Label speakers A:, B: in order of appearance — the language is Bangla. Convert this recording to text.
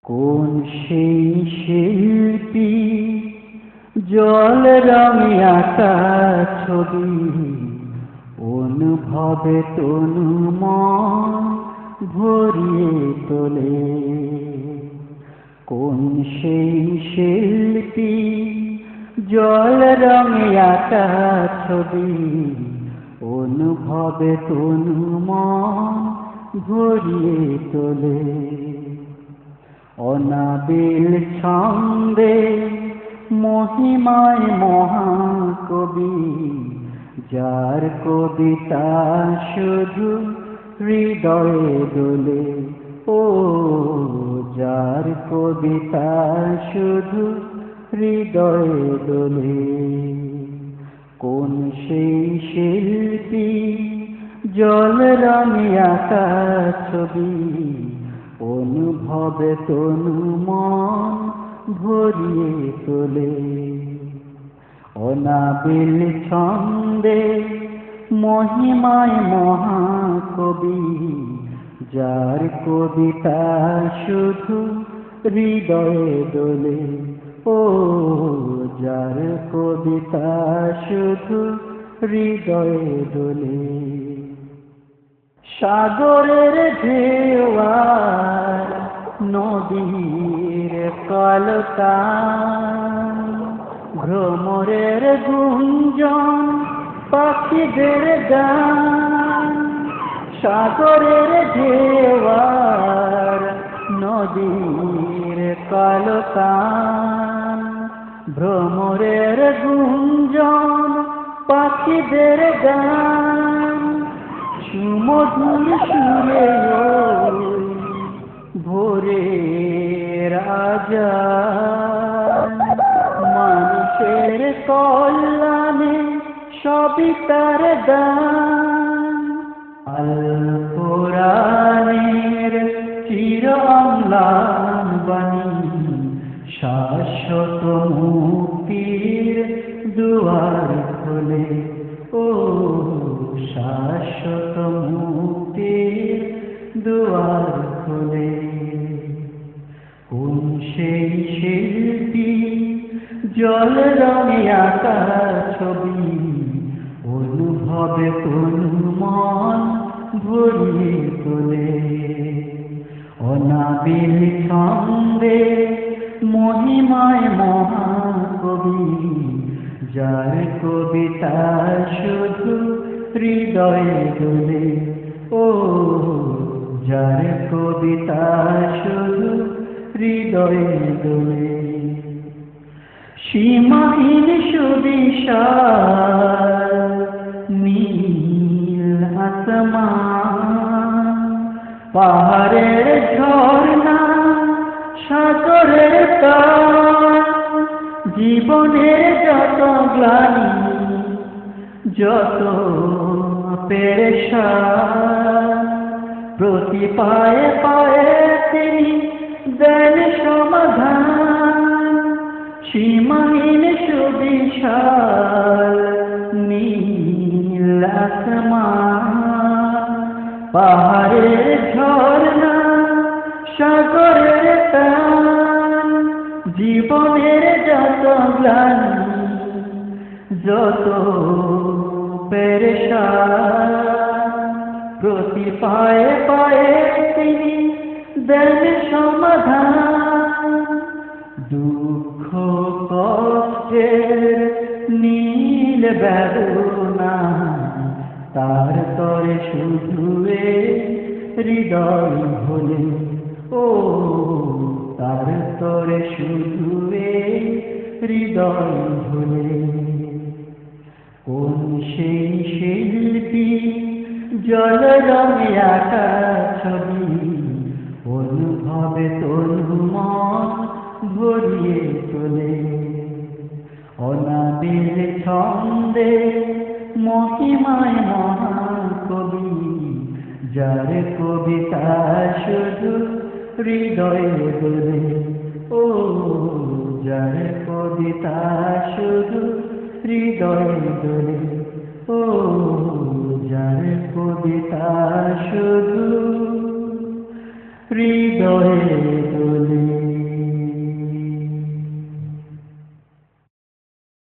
A: কোন সেই শিল্পী জল রঙে আঁকা ছবি অনুভবে তনু মন ভরিয়ে তোলে? কোন সেই শিল্পী জল রঙে আঁকা ছবি অনুভবে তনু মন ভরিয়ে তোলে? অনাবিল ছন্দে মহিমায় মহাকবি, যার কবিতা শুধু হৃদয়ে দোলে। ও যার কবিতা শুধু হৃদয়ে দোলে। কোন সেই শিল্পী জল রঙে আঁকা ছবি অনুভবে তনু মন ভরিয়ে তোলে? অনাবিল ছন্দে মহিমায় মহাকবি, যার কবিতা শুধু হৃদয়ে দোলে। ও যার কবিতা শুধু হৃদয়ে দোলে। সাগরের ঢেউ আর নদীর কলতান, ভ্রমরের গুঞ্জন, পাখিদের গান। সাগরের ঢেউ আর নদীর কলতান, ভ্রমরের গুঞ্জন, পাখিদের গান। সুমধুর সুরে ভোরের আজান, মানুষের কল্যাণে সবই তার দান। আল কোরআনের চির অম্লান বাণী, শাশ্বত মুক্তির দুয়ার খোলে। ও শাশ্বত মুক্তির দুয়ার খোলে। কোন সেই শিল্পী জল রঙে আঁকা ছবি অনুভবে তনু মন ভরিয়ে তোলে? অনাবিল ছন্দে মহিমায় মহাকবি, যার কবিতা শুধু হৃদয়ে দোলে। ও যার কবিতা শুধু হৃদয়ে দোলে। সীমাহীন সুবিশাল নীল আসমান, পাহাড়ের ঝর্ণা, সাগরের তান। জীবনের যত গ্লানি, যত পেরেশান, প্রতি পায়ে পায়ে তিনি দেন সমাধান। সীমাহীন সুবিশাল নীল আসমান, পাহাড়ের ঝর্ণা, সাগরের টান। জীবনের যত গ্লানি, যত পেরেশান, প্রতি পায়ে পায়ে তিনি দেন সমাধান। দুঃখ কষ্টের নীল বেদনা, তার তরে শুধু হৃদয় ভোলে। ও তার তরে শুধু হৃদয় ভোলে। কোন সেই শিল্পী জল রঙে আঁকা ছবি অনুভবে তনু মন ভরিয়ে তোলে? অনাবিল ছন্দে মহিমায় মহাকবি, যার কবিতা শুধু হৃদয়ে দোলে। ও যার কবিতা শুধু হৃদয়ে দোলে। ও যার কবিতা শুধু হৃদয়ে দোলে।